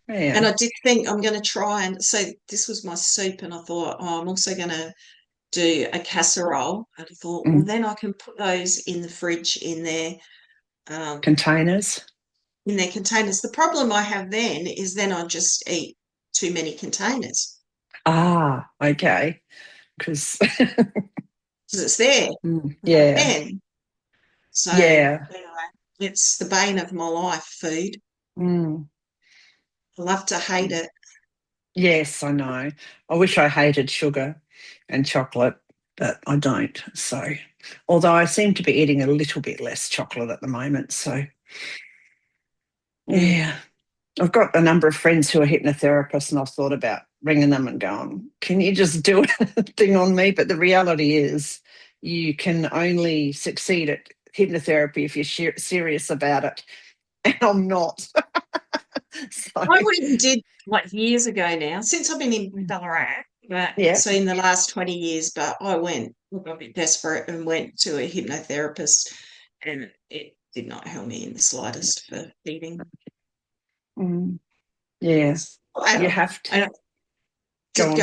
Yeah. And I did think I'm going to try, and so this was my soup, and I thought, oh, I'm also going to do a casserole. And I thought, well, Mm. then I can put those in the fridge um, Containers. in their containers. The problem I have then is then I just eat too many containers Ah, okay. Because because it's there and I yeah, can. So yeah. anyway, it's the bane of my life, food. Mm. I love to hate it. Yes, I know. I wish I hated sugar and chocolate, but I don't. So, although I seem to be eating a little bit less chocolate at the moment. So, Mm. yeah. I've got a number of friends who are hypnotherapists, and I've thought about ringing them and going, can you just do a thing on me? But the reality is, you can only succeed at hypnotherapy if you're serious about it. And I'm not. So, I went and did like years ago now, since I've been in Ballarat, but yeah. so in the last 20 years, but I went, I got a bit desperate and went to a hypnotherapist and it did not help me in the slightest for eating. Mm, yeah. You I, have to I go on.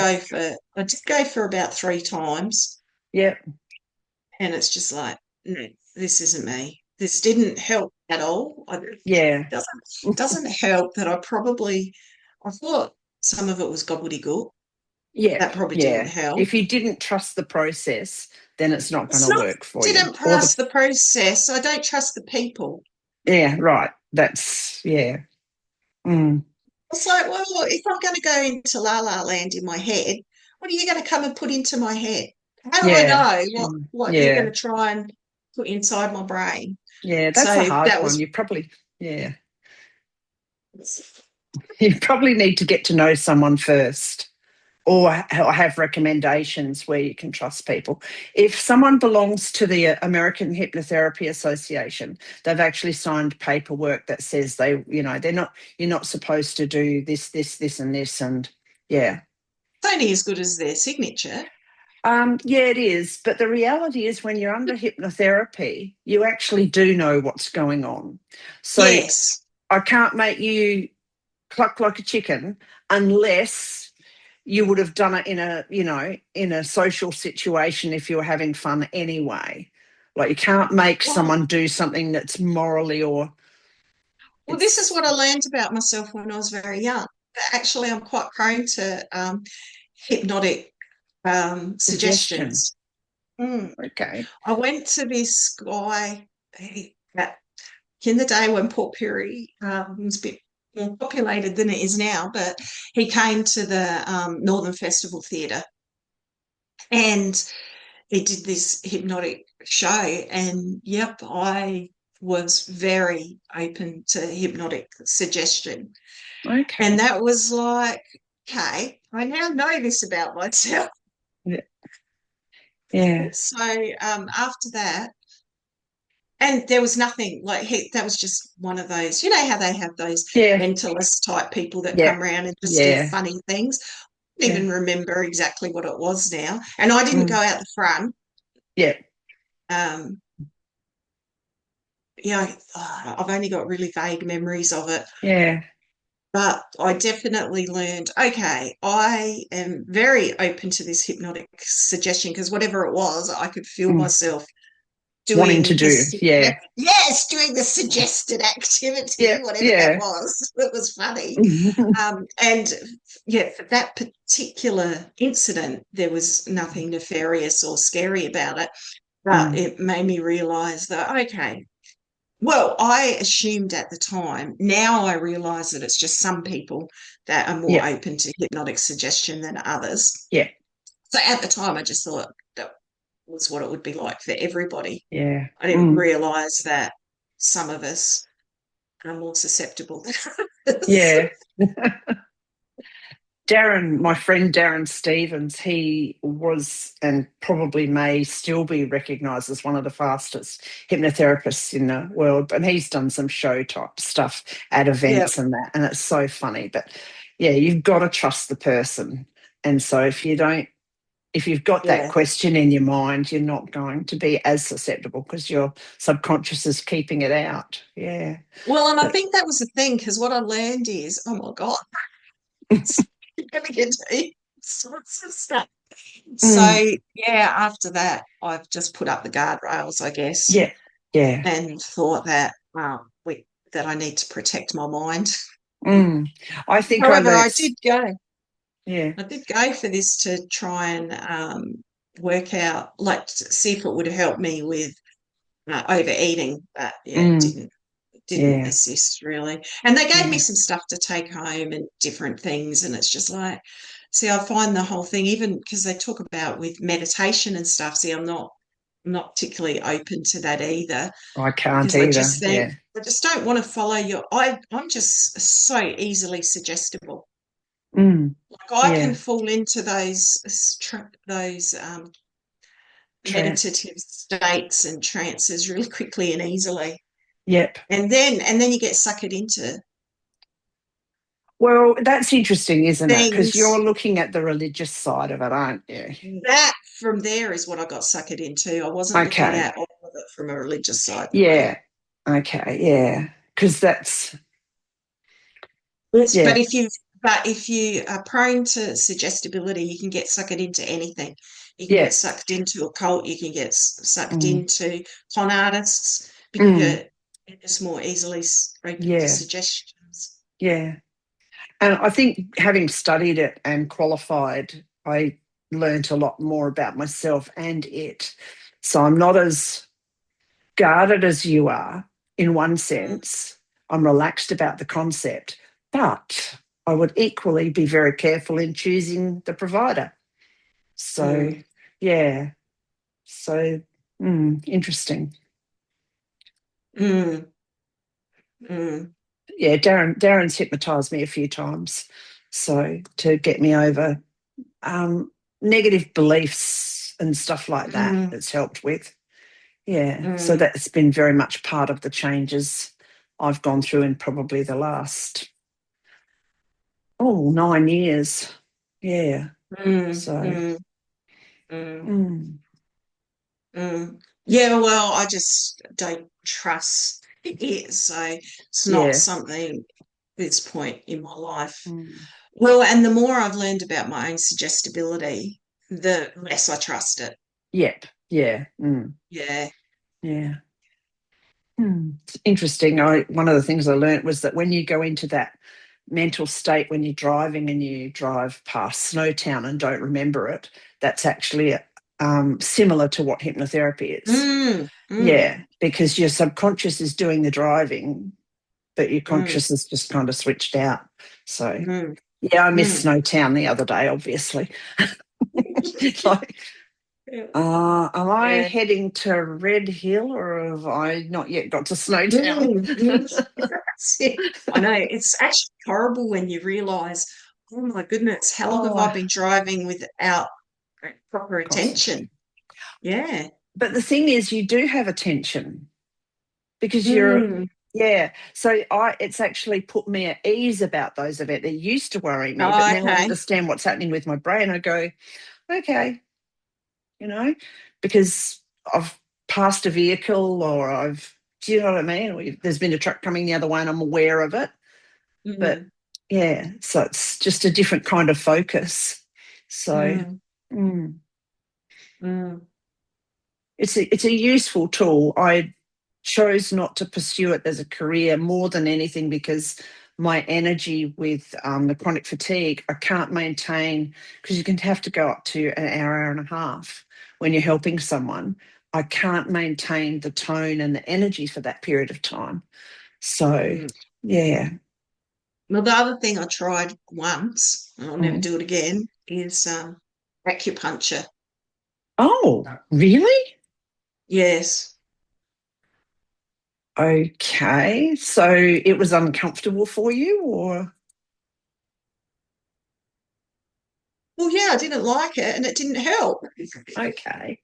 I did go for about 3 times Yeah. and it's just like, no, this isn't me. This didn't help at all. Yeah. Doesn't help that I thought some of it was gobbledygook. Yeah. That probably didn't Yeah. help. If you didn't trust the process, then it's not going It's to not work for you. didn't Or the, trust the process. I don't trust the people. yeah, right. That's, yeah. Mm, It's like, well, if I'm going to go into La La Land in my head, what are you going to come and put into my head? How do I yeah. know Mm, what you're going yeah. to try and put inside my brain? Yeah. That's a So hard that one. was You probably, yeah. You probably need to get to know someone first, or have recommendations where you can trust people. If someone belongs to the American Hypnotherapy Association, they've actually signed paperwork that says they're not, you're not supposed to do this, this, this, and this, and yeah. only as good as their signature. Yeah, it is. But the reality is, when you're under hypnotherapy, you actually do know what's going on. So Yes. I can't make you cluck like a chicken unless you would have done it in a social situation if you were having fun anyway. Like, you can't make Well, someone do something that's morally, or well, this is it's what I learned about myself when I was very young. Actually, I'm quite prone to hypnotic suggestion. suggestions. Mm. Okay. I went to this guy back in the day when Port Pirie was a bit more populated than it is now, but he came to the Northern Festival Theatre and he did this hypnotic show. And yep, I was very open to hypnotic suggestion. And Okay. that was like, okay, I now know this about myself. Yeah. Yeah. So after that, and there was nothing like that was just one of those, you know how they have those Yeah. mentalist type people that Yeah. come around and just do Yeah. funny things. I don't Yeah. even remember exactly what it was now. And I didn't go Mm. out the front. Yeah. Um, yeah, I've only got really vague memories of it. Yeah. But I definitely learned, okay, I am very open to this hypnotic suggestion because whatever it was, I could feel Mm. myself Wanting to doing do. Yeah. yes, doing the suggested activity, Yeah. whatever that Yeah. was. It was funny. And yeah, for that particular incident, there was nothing nefarious or scary about it. But Mm. it made me realize that, okay, well, I assumed at the time. Now I realize that it's just some people that are more Yeah. open to hypnotic suggestion than others. Yeah. So at the time, I just thought that was what it would be like for everybody. Yeah. I didn't Mm. realize that some of us are more susceptible than others. Yeah. Darren, my friend Darren Stevens, he was and probably may still be recognised as one of the fastest hypnotherapists in the world. And he's done some show type stuff at Yeah. events and that. And it's so funny. But yeah, you've got to trust the person. And so if you don't, if you've got that Yeah. question in your mind, you're not going to be as susceptible because your subconscious is keeping it out. Yeah. Well, and I But, think that was the thing, because what I learned is, oh my God, you're going to get to sorts of stuff. So, mm, yeah, after that, I've just put up the guardrails, I guess, yeah. Yeah. and thought that, that I need to protect my mind. Mm. I think I However, learnt. Yeah. I did go for this to try and work out, like, to see if it would help me with overeating, but yeah, it Mm, didn't yeah. assist really. And they gave me Yeah. some stuff to take home and different things, and it's just like, see, I find the whole thing, even because they talk about with meditation and stuff. See, I'm not particularly open to that either, I can't because I either. just think Yeah. I just don't want to follow I'm just so easily suggestible. Mm, Like I can yeah. fall into those Trent. meditative states and trances really quickly and easily. Yep. And then you get suckered into Well, that's interesting, isn't it? Because you're things. looking at the religious side of it, aren't you? That from there is what I got suckered into. I wasn't looking Okay. at all of it from a religious side. No. Yeah. Okay. Yeah. Because that's, Yes, yeah. but if you are prone to suggestibility, you can get suckered into anything. You can get Yeah. sucked into a cult. You can get sucked Mm, into con artists because mm, you're just more easily open to yeah. suggestions. Yeah. And I think having studied it and qualified, I learnt a lot more about myself and it. So I'm not as guarded as you are in one Mm, sense. I'm relaxed about the concept, but I would equally be very careful in choosing the provider. So, mm, yeah. So, interesting. mm, mm, Yeah, Darren's hypnotised me a few times, so to get me over negative beliefs and stuff like that. mm, It's helped with. Yeah, so mm, that's been very much part of the changes I've gone through in probably the last 9 years. Yeah, mm, so mm, mm. mm, Mm. Yeah, well, I just don't trust it. So it's not yeah, something at this point in my life. mm, Well, and the more I've learned about my own suggestibility, the less I trust it. yep, yeah, Yeah. yeah. It's interesting. One of the things I learnt was that when you go into that mental state when you're driving and you drive past Snowtown and don't remember it, that's actually similar to what hypnotherapy is. Mm, Yeah, mm, because your subconscious is doing the driving, but your mm, conscious is just kind of switched out. So, mm, yeah, I missed mm. Snowtown the other day, obviously. Like, Yeah. am I Yeah. heading to Red Hill or have I not yet got to Snowtown? Mm, mm. That's it. I know. It's actually horrible when you realize, oh my goodness, how long have I Oh, been driving without proper attention? concentrate. Yeah. But the thing is, you do have attention because you're, Mm. yeah. So it's actually put me at ease about those events. They used to worry me, but Oh, now I okay. understand what's happening with my brain. I go, okay, you know, because I've passed a vehicle or do you know what I mean? There's been a truck coming the other way and I'm aware of it. But Mm, yeah, so it's just a different kind of focus. So mm, mm, mm, it's a useful tool. I chose not to pursue it as a career more than anything because my energy with the chronic fatigue, I can't maintain because you can have to go up to an hour, hour and a half when you're helping someone. I can't maintain the tone and the energy for that period of time. So, mm. yeah. Well, the other thing I tried once, and I'll never Mm. do it again, is acupuncture. Oh, really? Yes. Okay. So it was uncomfortable for you, or? Well, yeah, I didn't like it, and it didn't help. Okay.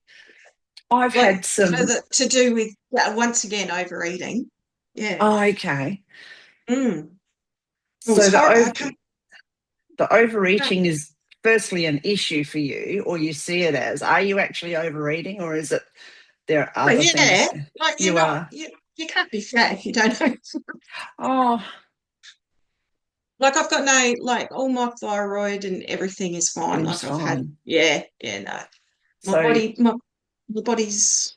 I've Like had some. to do with, yeah, once again, overeating. Yeah. Oh, okay. Mm. It was So horrible. the overeating is firstly an issue for you, or you see it as, are you actually overeating, or is it there are But other yeah, things? like you're You not are. you can't be fat if you don't know. Oh, Like I've got no like all my thyroid and everything is fine. everything's Like I've had fine. no. My So, body my body's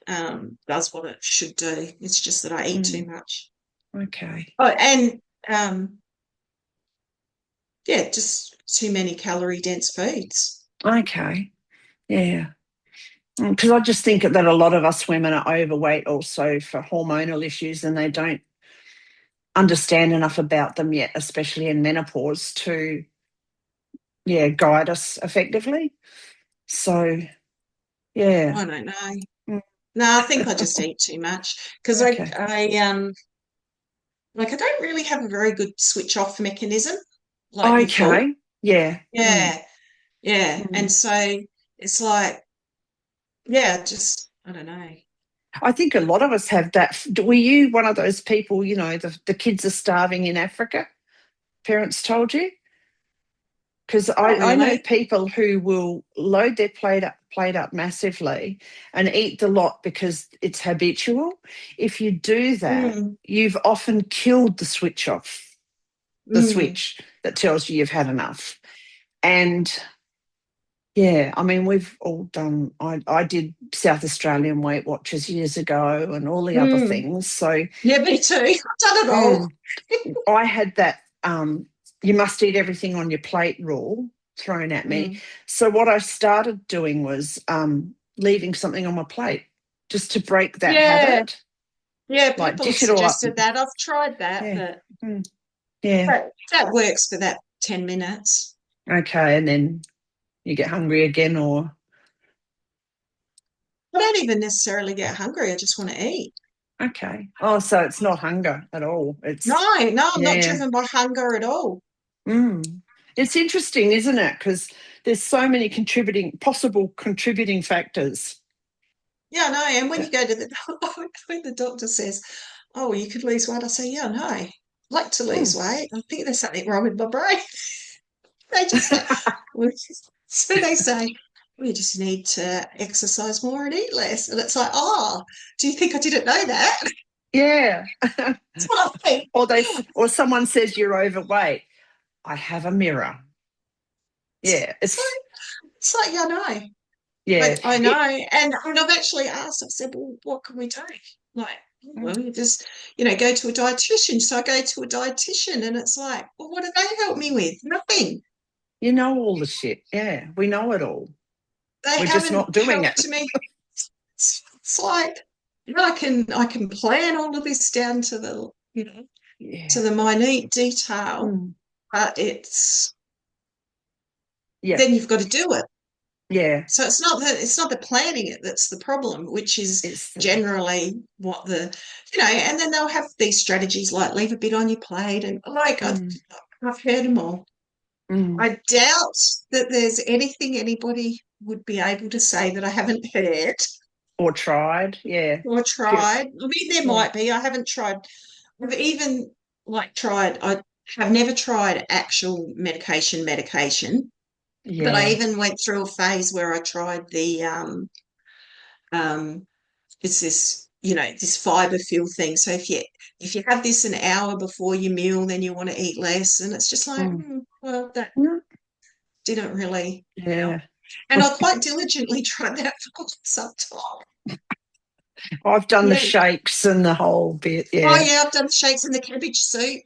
does what it should do. It's just that I eat too mm, much. okay. Oh, and yeah, just too many calorie dense foods. Okay. Yeah. Because I just think that a lot of us women are overweight also for hormonal issues, and they don't understand enough about them yet, especially in menopause, to, yeah, guide us effectively. So, yeah. I don't know. Mm, No, I think I just eat too much because okay. like I don't really have a very good switch off mechanism like you thought. Okay. Yeah. Yeah, yeah. And Mm. so it's like, yeah, just I don't know. I think a lot of us have that. Were you one of those people, the kids are starving in Africa? Parents told you? Because Not I know really. people who will load their plate up massively and eat the lot because it's habitual. If you do that, Mm, you've often killed the switch off, the mm, switch that tells you you've had enough. And yeah, I mean, we've all done, I did South Australian Weight Watchers years ago and all the other mm. things. So Yeah, me too. I've done it all. mm, I had that you must eat everything on your plate rule thrown at me. Mm. So what I started doing was leaving something on my plate just to break that Yeah, habit, yeah. like People have dish it all up. suggested that. I've tried that, Yeah. but Mm, yeah. that works for that 10 minutes. Okay. And then you get hungry again, or I don't even necessarily get hungry. I just want to eat. okay. Oh, so it's not hunger at all. No, It's, no, I'm not yeah. driven by hunger at all. Mm. It's interesting, isn't it? Because there's so many possible contributing factors. Yeah, no. And when you That, go to the when the doctor says, "Oh, you could lose weight," I say, "Yeah, no, I'd like to lose mm. weight. I think there's something wrong with my brain." They just say, well, so they say, we just need to exercise more and eat less. And it's like, oh, do you think I didn't know that? Yeah. That's what I think. Or someone says you're overweight. I have a mirror. Yeah, So it's like, yeah, I know. yeah. I know. And I've actually asked, I've said, well, what can we do? Like, well, you just, go to a dietitian. So I go to a dietitian and it's like, well, what do they help me with? Nothing. You know all the shit. Yeah, we know it all. They We're just haven't not doing it. helped me. It's like, I can plan all of this down to the, to Yeah. the minute detail, Mm. but it's Yeah. then you've got to do it. Yeah. So it's not the planning it that's the problem, which is It's generally what and then they'll have these strategies like leave a bit on your plate and like mm, I've heard them all. mm. I doubt that there's anything anybody would be able to say that I haven't heard Or tried. Yeah. or Pure- tried. I mean, there Yeah. might be. I haven't tried. I've even tried. I have never tried actual medication, but I Yeah. even went through a phase where I tried the um it's this this fiber fuel thing. So if you have this an hour before your meal, then you want to eat less, and it's just like Mm. well that Mm. didn't really help. Yeah. And I quite diligently tried that for some time. I've done the Yeah. shakes and the whole bit. Oh Yeah. yeah, I've done shakes in the cabbage soup.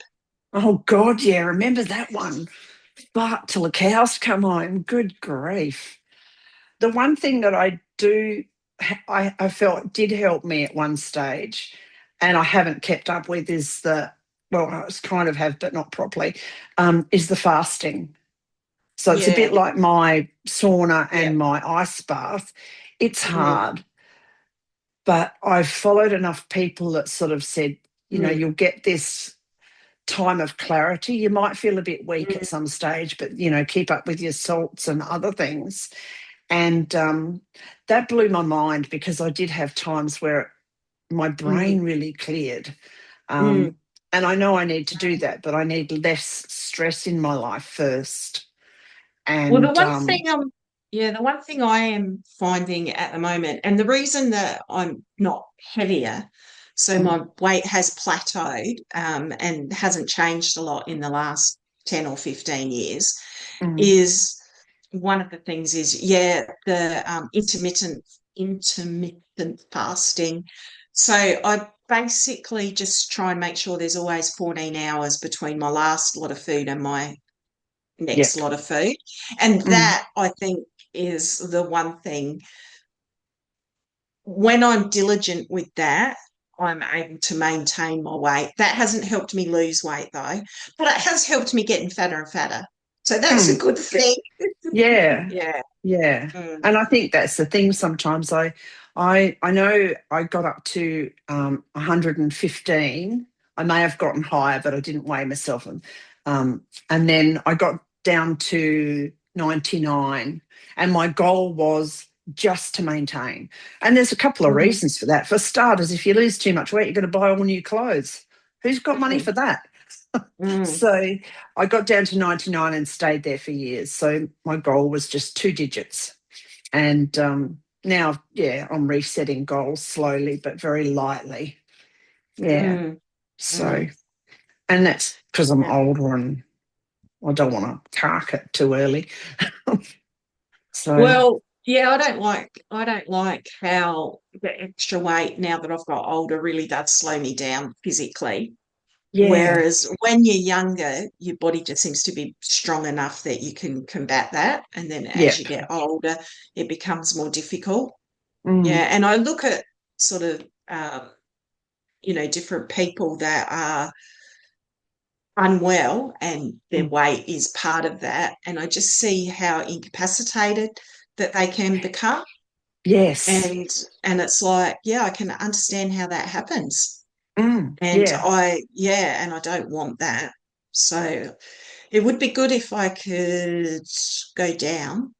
Oh God, yeah. Remember that one? But till the cows come home. Good grief. The one thing that I do, I felt did help me at one stage, and I haven't kept up with is well, I was kind of have, but not properly, is the fasting. So it's a bit Yeah, like my sauna yeah. and my ice bath. It's Mm, hard, but I've followed enough people that sort of said, mm, you'll get this time of clarity. You might feel a bit weak at mm, some stage, but, keep up with your salts and other things. And that blew my mind because I did have times where my mm, brain really cleared. mm. Um, and I know I need to do that, but I need less stress in my life first. Well, And the one thing I am finding at the moment, and the reason that I'm not heavier, so mm, my weight has plateaued, and hasn't changed a lot in the last 10 or 15 years, mm, is one of the things is, yeah, the intermittent fasting. So I basically just try and make sure there's always 14 hours between my last lot of food and my next yep, lot of food. And mm, that, I think, is the one thing. When I'm diligent with that, I'm able to maintain my weight. That hasn't helped me lose weight though, but it has helped me getting fatter and fatter. So that's a mm, good thing. yeah, Yeah. yeah. Mm. And I think that's the thing. Sometimes I know I got up to 115. I may have gotten higher, but I didn't weigh myself. And then I got down to 99, and my goal was just to maintain. And there's a couple of Mm. reasons for that. For starters, if you lose too much weight, you're going to buy all new clothes. Who's got money Mm. for that? Mm. So I got down to 99 and stayed there for years. So my goal was just 2 digits. And now, yeah, I'm resetting goals slowly, but very lightly. Yeah. Mm. So, Mm. and that's because I'm Yeah. older and I don't want to cark it too early. So, Well, yeah, I don't like how the extra weight now that I've got older really does slow me down physically. yeah, Whereas when you're younger, your body just seems to be strong enough that you can combat that. And then as yep. you get older, it becomes more difficult. Mm, Yeah. And I look at sort of, different people that are unwell and their mm. weight is part of that. And I just see how incapacitated that they can become. Yes. And it's like, yeah, I can understand how that happens. And Yeah. I don't want that. So it would be good if I could go down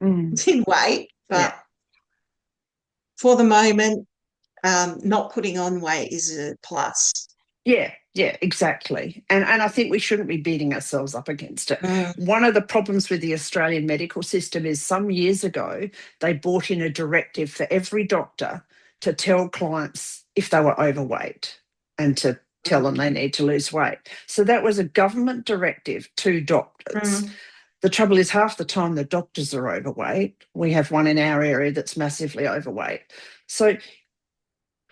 Mm, in weight, yeah. but for the moment, not putting on weight is a plus. Yeah, yeah, exactly. And I think we shouldn't be beating ourselves up against it. Mm. One of the problems with the Australian medical system is some years ago, they brought in a directive for every doctor to tell clients if they were overweight and to tell them they need to lose weight. So that was a government directive to doctors. Mm. The trouble is, half the time the doctors are overweight. We have one in our area that's massively overweight. So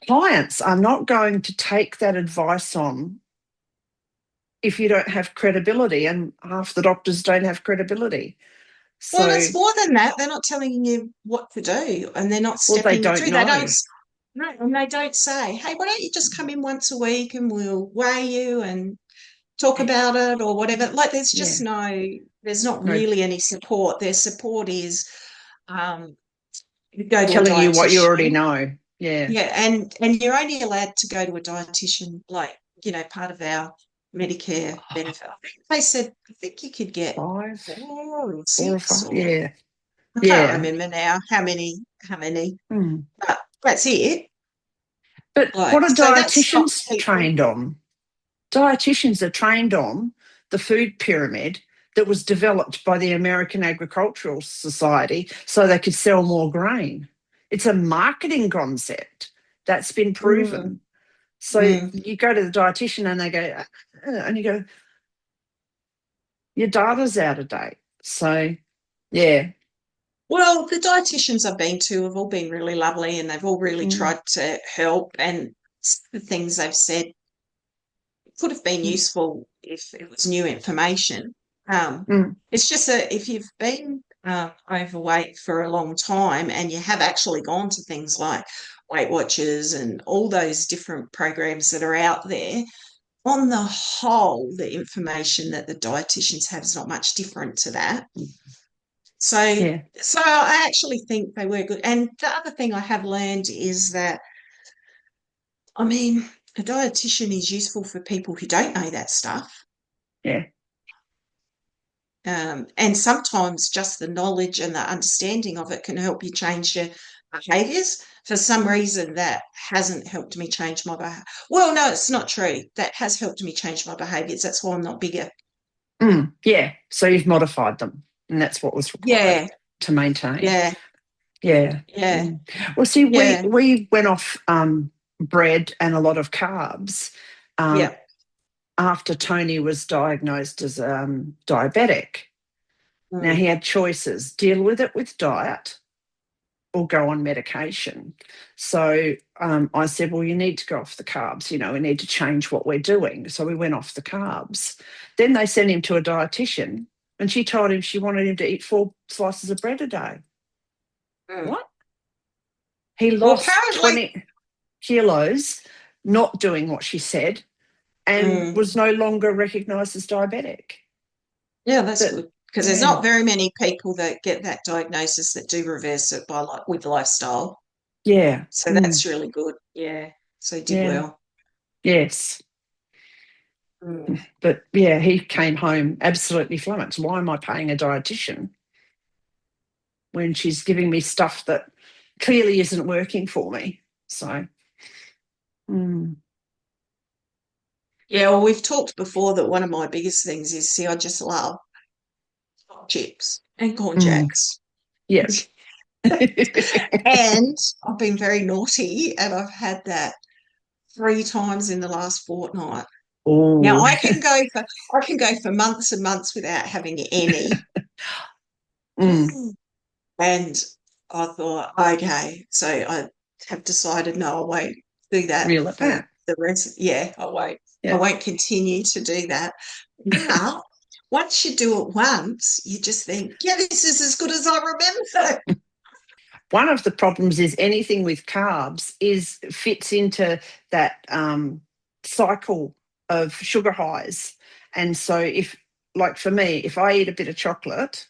clients are not going to take that advice on if you don't have credibility, and half the doctors don't have credibility. Well, So, it's more than that. They're not telling you what to do and they're not well, they stepping you don't through. They don't, know. no, and they don't say, hey, why don't you just come in once a week and we'll weigh you and talk about it or whatever. Like Yeah, there's not no, really any support. Their support is um, you go to a telling you what you already dietitian. know. Yeah. Yeah, and you're only allowed to go to a dietitian, like, part of our Medicare benefit. I think they said, I think you could get Five, 4 or 6 4 or 5. or Yeah, I can't yeah. remember now how many, Mm. but that's it. But what Like, are so that stops dietitians people. trained on? Dietitians are trained on the food pyramid that was developed by the American Agricultural Society so they could sell more grain. It's a marketing concept that's been Mm, proven. So mm. you go to the dietitian and they go, and you go, your data's out of date. So, yeah. Well, the dietitians I've been to have all been really lovely and they've all really Mm, tried to help. And the things they've said could have been mm, useful if it was new information. Um, mm. it's just that if you've been overweight for a long time and you have actually gone to things like Weight Watchers and all those different programs that are out there, on the whole, the information that the dietitians have is not much different to that. So, Yeah. so I actually think they were good. And the other thing I have learned is that, I mean, a dietitian is useful for people who don't know that stuff. Yeah. And sometimes just the knowledge and the understanding of it can help you change your behaviors. For some reason, that hasn't helped me change my behavior. Well, no, it's not true. That has helped me change my behaviors. That's why I'm not bigger. Yeah. So you've modified them. and that's what was required Yeah. to maintain. Yeah. Yeah. Yeah. Mm. Well, see, Yeah. we went off bread and a lot of carbs um, Yeah. after Tony was diagnosed as diabetic. Now Mm. he had choices: deal with it with diet or go on medication. So I said, well, you need to go off the carbs. You know, we need to change what we're doing. So we went off the carbs. Then they sent him to a dietitian, and she told him she wanted him to eat 4 slices of bread a day. Mm. What? He Well, lost apparently, 20 kilos not doing what she said and mm, was no longer recognised as diabetic. yeah, that's But good because there's yeah, not very many people that get that diagnosis that do reverse it by with lifestyle. yeah, So that's really good. Yeah. So he did yeah, well. yes. Mm. But yeah, he came home absolutely flummoxed. Why am I paying a dietitian when she's giving me stuff that clearly isn't working for me? So, mm, Yeah, well, we've talked before that one of my biggest things is, see, I just love chips and corn mm, jacks. yeah. And I've been very naughty and I've had that 3 times in the last fortnight. Now Oh, I can go for months and months without having any. mm, And I thought, okay, so I have decided, no, I won't do that reel it for back. the rest. Yeah, I won't. I Yeah. won't continue to do that. Now, once you do it once, you just think, yeah, this is as good as I remember. One of the problems is anything with carbs is fits into that cycle of sugar highs. And so if, like for me, if I eat a bit of chocolate,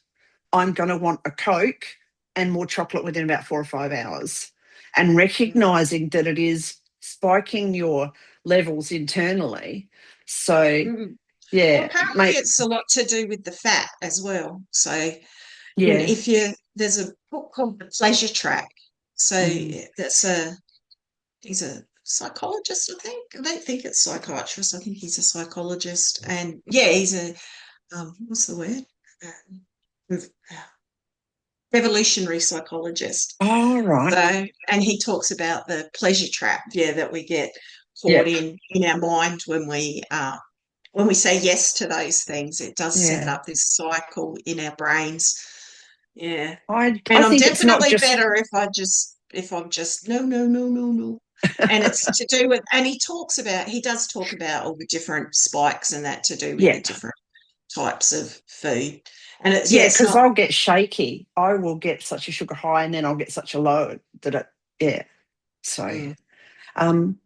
I'm going to want a Coke and more chocolate within about 4 or 5 hours. And recognizing that it is spiking your levels internally. So, Mm. Well, yeah, apparently mate, it's a lot to do with the fat as well. So, yeah. if you there's a book called The Pleasure Track. So Mm, that's he's a psychologist, I think. I don't think it's psychiatrist. I think he's a psychologist, and yeah, he's a what's the word? Uh, Evolutionary psychologist. all right. So, and he talks about the pleasure trap, yeah, that we get caught Yep. in our mind when we say yes to those things. It does set Yeah. up this cycle in our brains. Yeah, I and I'm think it's not definitely just, better if I'm just no, no, no, no, no. And it's to do with, and he does talk about all the different spikes and that to do with the yeah. different types of food. And it's, yeah, Yeah, it's because not, I'll get shaky. I will get such a sugar high and then I'll get such a low that it, yeah. So, mm, um,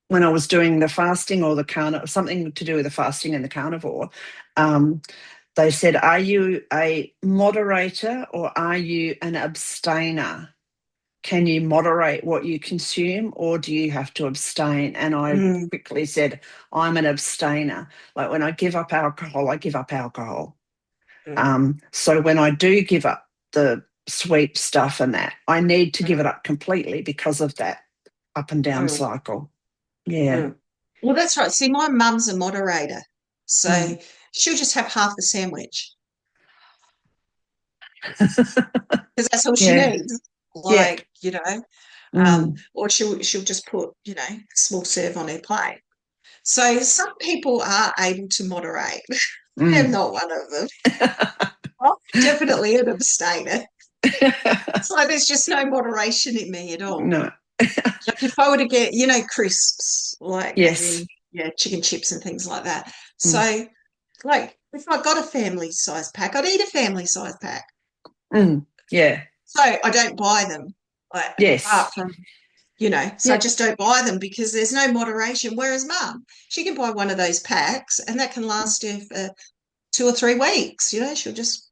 when I was doing the fasting or the carnivore, something to do with the fasting and the carnivore, um, they said, are you a moderator or are you an abstainer? Can you moderate what you consume or do you have to abstain? And I mm, quickly said, I'm an abstainer. Like when I give up alcohol, I give up alcohol. mm, So when I do give up the sweet stuff and that, I need to give mm, it up completely because of that up and down mm, cycle. Yeah. mm. Well, that's right. See, my mum's a moderator, so Mm. she'll just have half the sandwich because that's all she Yeah. needs. Yep. Like, Mm. or she'll just put, a small serve on her plate. So some people are able to moderate. I am Mm. not one of them. I'm definitely an abstainer. So there's just no moderation in me at all. No. Like if I were to get, crisps, like as Yes. in, yeah, chicken chips and things like that. Mm. So, like, if I got a family size pack, I'd eat a family size pack. Mm. Yeah. So I don't buy them, like, Yes. apart from, so I Yep. just don't buy them because there's no moderation. Whereas mum, she can buy one of those packs and that can last her for 2 or 3 weeks. She'll just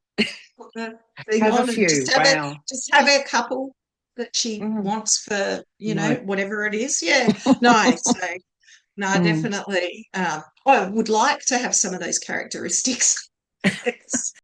put the thing Have a on and few. Wow. just have a couple that she Mm. wants for, No. whatever it is. Yeah. No, so no, Mm. definitely. I would like to have some of those characteristics.